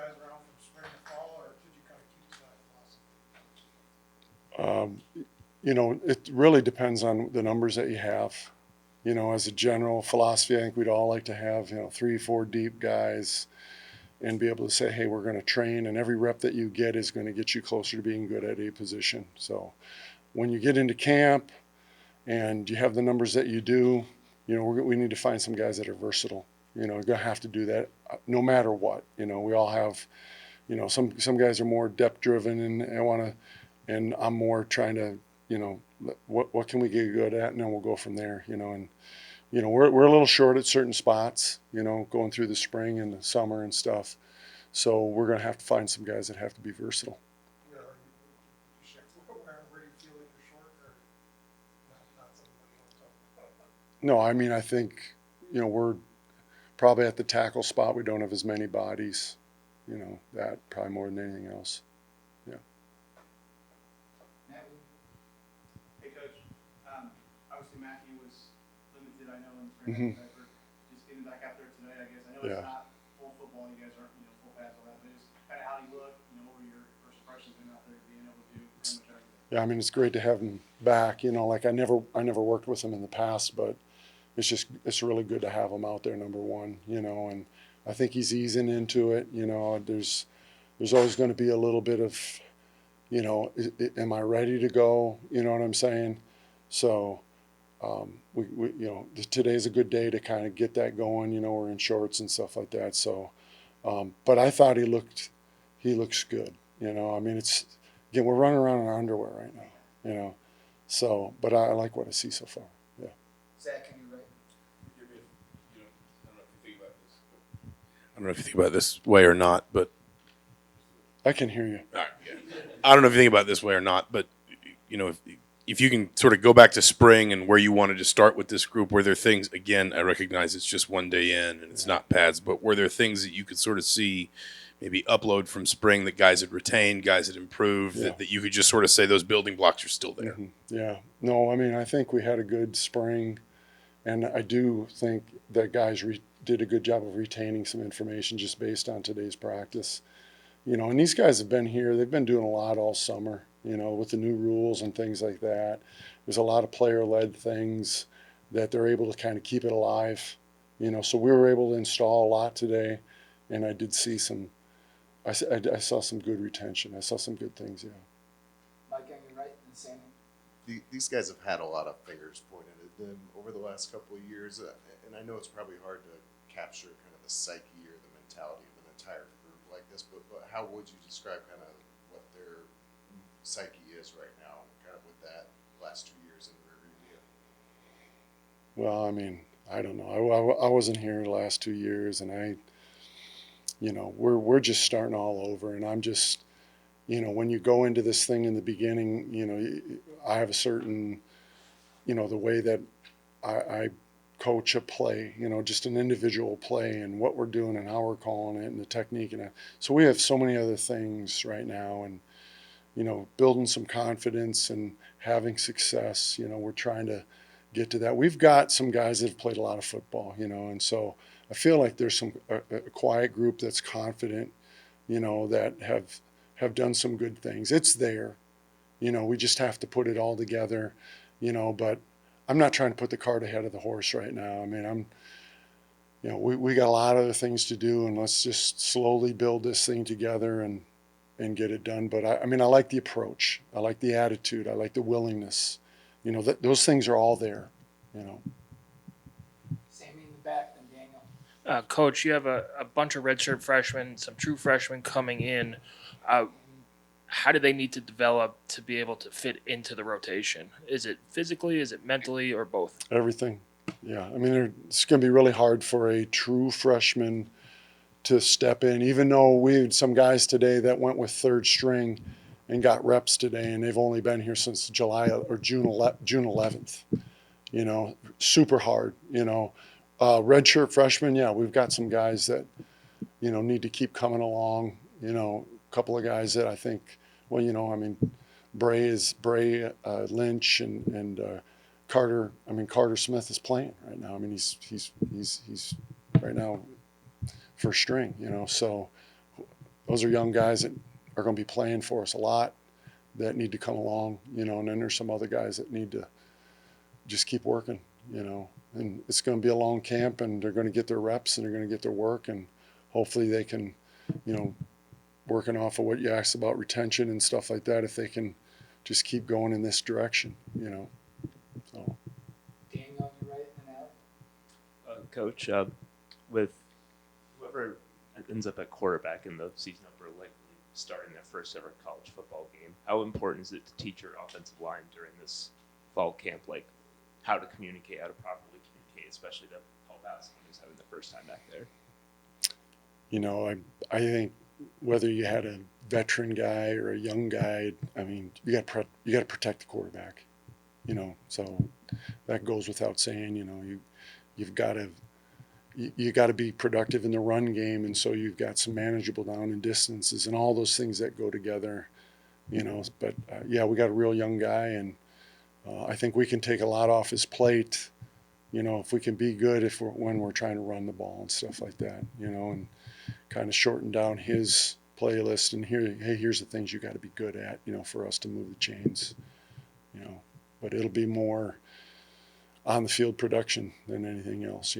guys around from spring to fall, or did you kind of keep to that philosophy? You know, it really depends on the numbers that you have. You know, as a general philosophy, I think we'd all like to have, 3, 4 deep guys and be able to say, hey, we're going to train, and every rep that you get is going to get you closer to being good at a position. So when you get into camp and you have the numbers that you do, we need to find some guys that are versatile. We're going to have to do that no matter what. We all have, some guys are more depth driven and I'm more trying to, what can we get good at, and then we'll go from there. And we're a little short at certain spots, going through the spring and the summer and stuff. So we're going to have to find some guys that have to be versatile. Where are you, where do you feel like you're short, or not something that you want to talk about? No, I mean, I think, we're probably at the tackle spot. We don't have as many bodies, that probably more than anything else. Yeah. Hey, Coach. Obviously, Matthew was limited, I know, in spring. Mm-hmm. Just getting back out there today, I guess. I know Yeah. it's not full football. You guys aren't, full pads, all that. But just kind of how you look, what were your first impressions being out there, being able to do pretty much everything? Yeah, I mean, it's great to have him back. Like I never worked with him in the past, but it's really good to have him out there, number one, and I think he's easing into it. There's always going to be a little bit of, am I ready to go? You know what I'm saying? So, today's a good day to kind of get that going. We're in shorts and stuff like that. So, but I thought he looks good. I mean, again, we're running around in our underwear right now. So, but I like what I see so far. Yeah. Zach, can you write? I don't know if you think about this way or not, but I can hear you. all right, yeah. I don't know if you think about it this way or not, but if you can sort of go back to spring and where you wanted to start with this group, were there things, again, I recognize it's just one day in and it's not pads, but were there things that you could sort of see maybe upload from spring that guys had retained, guys had improved, Yeah. that you could just sort of say those building blocks are still there? Mm-hmm. Yeah. No, I mean, I think we had a good spring, and I do think that guys did a good job of retaining some information just based on today's practice. And these guys have been here. They've been doing a lot all summer, with the new rules and things like that. There's a lot of player-led things that they're able to kind of keep it alive, So we were able to install a lot today, and I did see I saw some good retention. I saw some good things, yeah. Mike, on your right, and Sammy. These guys have had a lot of fingers pointed at them over the last couple of years, and I know it's probably hard to capture kind of the psyche or the mentality of an entire group like this, but how would you describe kind of what their psyche is right now, kind of with that last 2 years in the rear view? Well, I mean, I don't know. I wasn't here the last 2 years, and we're just starting all over, and I'm just, when you go into this thing in the beginning, I have a certain, the way that I coach a play, just an individual play and what we're doing and how we're calling it and the technique. So we have so many other things right now, and, building some confidence and having success, we're trying to get to that. We've got some guys that have played a lot of football, and so I feel like there's a quiet group that's confident, that have done some good things. It's there, we just have to put it all together, but I'm not trying to put the cart ahead of the horse right now. I mean, we got a lot of other things to do, and let's just slowly build this thing together and get it done. But I mean, I like the approach. I like the attitude. I like the willingness. Those things are all there, Sammy in the back, then Daniel. Coach, you have a bunch of redshirt freshmen, some true freshmen coming in. How do they need to develop to be able to fit into the rotation? Is it physically, is it mentally, or both? Everything. Yeah. I mean, it's going to be really hard for a true freshman to step in, even though we had some guys today that went with third string and got reps today, and they've only been here since July or June 11th. Super hard. Redshirt freshmen, yeah, we've got some guys that, need to keep coming along. A couple of guys that I think, well, I mean, Bray, Lynch, and Carter. I mean, Carter Smith is playing right now. I mean, he's right now first string. So, those are young guys that are going to be playing for us a lot that need to come along, and then there's some other guys that need to just keep working, and it's going to be a long camp, and they're going to get their reps and they're going to get their work, and hopefully they can, working off of what you asked about retention and stuff like that, if they can just keep going in this direction, so. Daniel on your right and Alec. Coach, with whoever ends up at quarterback in the season opener likely starting their first ever college football game, how important is it to teach your offensive line during this fall camp, like how to communicate, how to properly communicate, especially to help out someone who's having the first time back there? I think whether you had a veteran guy or a young guy, you got to protect the quarterback, so that goes without saying. You've got to you got to be productive in the run game, and so you've got some manageable down and distances and all those things that go together, But yeah, we got a real young guy, and I think we can take a lot off his plate, if we can be good when we're trying to run the ball and stuff like that, and kind of shorten down his playlist. And here's the things you got to be good at, for us to move the chains, But it'll be more on the field production than anything else.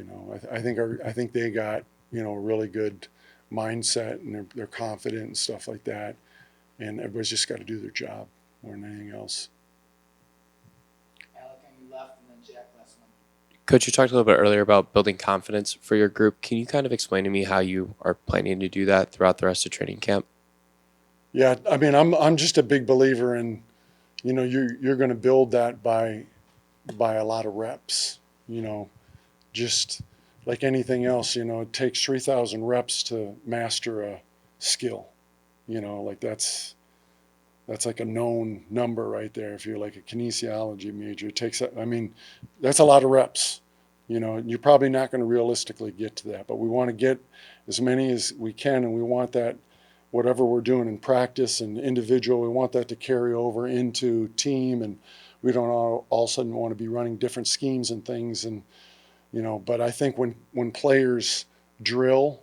I think they got a really good mindset, and they're confident and stuff like that, and everybody's just got to do their job more than anything else. Alec on your left and then Jack last one. Coach, you talked a little bit earlier about building confidence for your group. Can you kind of explain to me how you are planning to do that throughout the rest of training camp? Yeah, I'm just a big believer in, you're going to build that by a lot of reps, just like anything else, it takes 3,000 reps to master a skill, like that's like a known number right there. If you're like a kinesiology major, it takes, that's a lot of reps, you're probably not going to realistically get to that, but we want to get as many as we can. And we want that, whatever we're doing in practice and individual, we want that to carry over into team, and we don't all of a sudden want to be running different schemes and things. And, but I think when players drill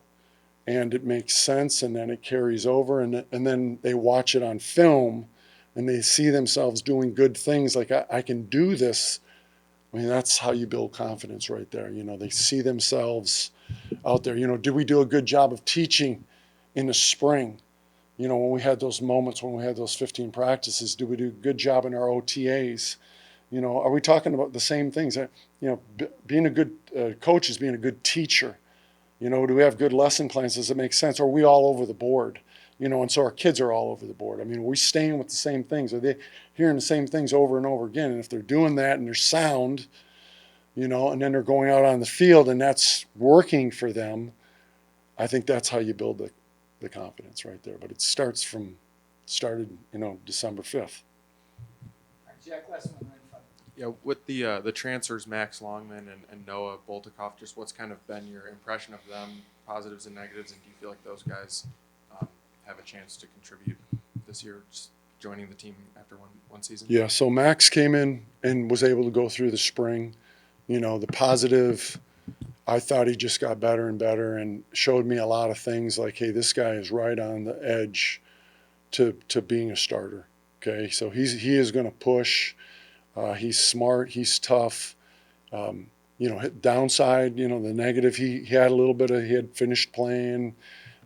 and it makes sense, and then it carries over, and then they watch it on film and they see themselves doing good things, like I can do this. That's how you build confidence right there. They see themselves out there. Did we do a good job of teaching in the spring? When we had those moments, when we had those 15 practices, do we do a good job in our OTAs? Are we talking about the same things? Being a good coach is being a good teacher. Do we have good lesson plans? Does it make sense? Are we all over the board? And so our kids are all over the board. Are we staying with the same things? Are they hearing the same things over and over again? And if they're doing that and they're sound, and then they're going out on the field and that's working for them, I think that's how you build the confidence right there. But it started December 5th. All right, Jack last one right in front. Yeah, with the transfers, Max Longman and Noah Boltikoff, just what's kind of been your impression of them, positives and negatives, and do you feel like those guys have a chance to contribute this year, just joining the team after one season? Yeah, so Max came in and was able to go through the spring. The positive, I thought he just got better and better and showed me a lot of things like, hey, this guy is right on the edge to being a starter. Okay, so he is going to push. He's smart. He's tough. Downside, the negative, he had a little bit of, he had finished playing,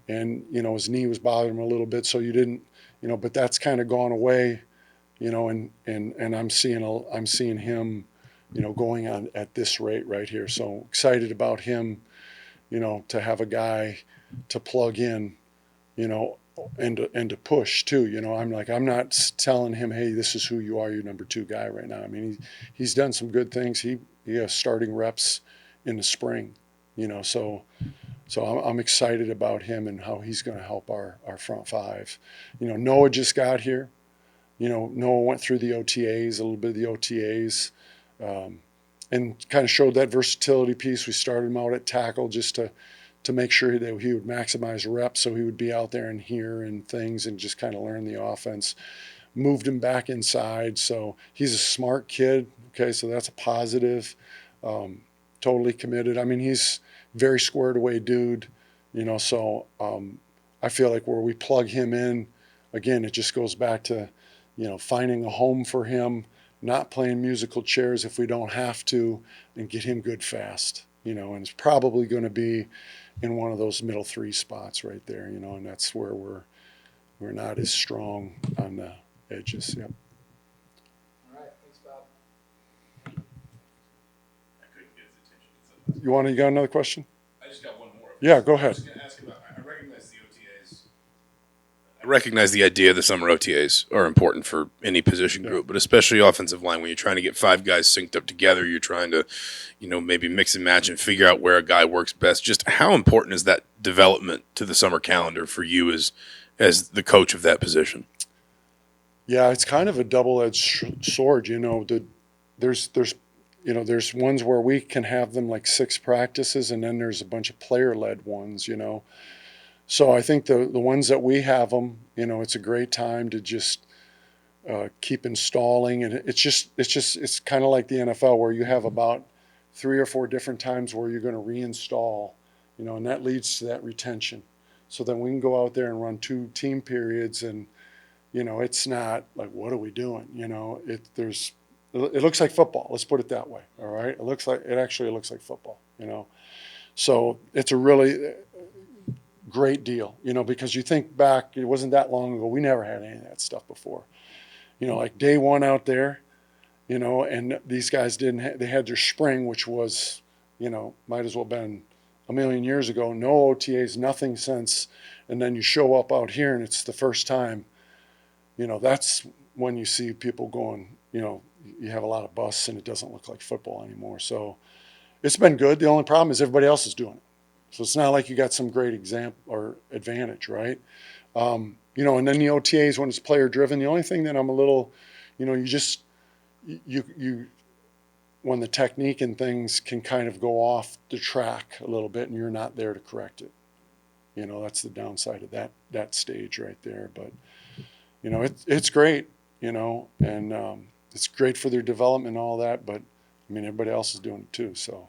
and his knee was bothering him a little bit. So you didn't, but that's kind of gone away, and I'm seeing him, going on at this rate right here. So excited about him, to have a guy to plug in, and to push too. I'm not telling him, hey, this is who you are, your number 2 guy right now. He's done some good things. He has starting reps in the spring, so I'm excited about him and how he's going to help our front 5. Noah just got here. Noah went through the OTAs, a little bit of the OTAs, and kind of showed that versatility piece. We started him out at tackle just to make sure that he would maximize reps, so he would be out there and hear and things and just kind of learn the offense. Moved him back inside, so he's a smart kid. Okay, so that's a positive. Totally committed. He's very squared away dude, so I feel like where we plug him in, again, it just goes back to, finding a home for him, not playing musical chairs if we don't have to, and get him good fast, and it's probably going to be in one of those middle three spots right there, and that's where we're not as strong on the edges. Yep. All right, thanks, Bob. I couldn't get his attention. You got another question? I just got one more. Yeah, go ahead. I was going to ask about, I recognize the OTAs. I recognize the idea the summer OTAs are important for any position group, but especially offensive line. When you're trying to get 5 guys synced up together, you're trying to, maybe mix and match and figure out where a guy works best. Just how important is that development to the summer calendar for you as the coach of that position? Yeah, it's kind of a double-edged sword. There's ones where we can have them like 6 practices, and then there's a bunch of player-led ones. So I think the ones that we have them, it's a great time to just keep installing, and it's kind of like the NFL where you have about 3 or 4 different times where you're going to reinstall, and that leads to that retention. So then we can go out there and run 2 team periods, and it's not like, what are we doing? It looks like football. Let's put it that way. All right. It actually looks like football, so it's a really great deal, because you think back, it wasn't that long ago. We never had any of that stuff before, like day one out there, and these guys they had their spring, which was, might as well have been a million years ago. No OTAs, nothing since. And then you show up out here and it's the first time, that's when you see people going, you have a lot of busts and it doesn't look like football anymore. So it's been good. The only problem is everybody else is doing it. So it's not like you got some great example or advantage, right? And then the OTAs, when it's player driven, the only thing that I'm a little, when the technique and things can kind of go off the track a little bit and you're not there to correct it. That's the downside of that stage right there. But, it's great, and it's great for their development and all that. But, everybody else is doing it too. So,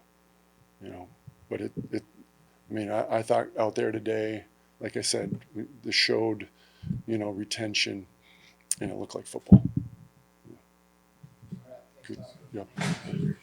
but I thought out there today, like I said, this showed, retention, and it looked like football. All right, thanks, Good. Bob. Yep.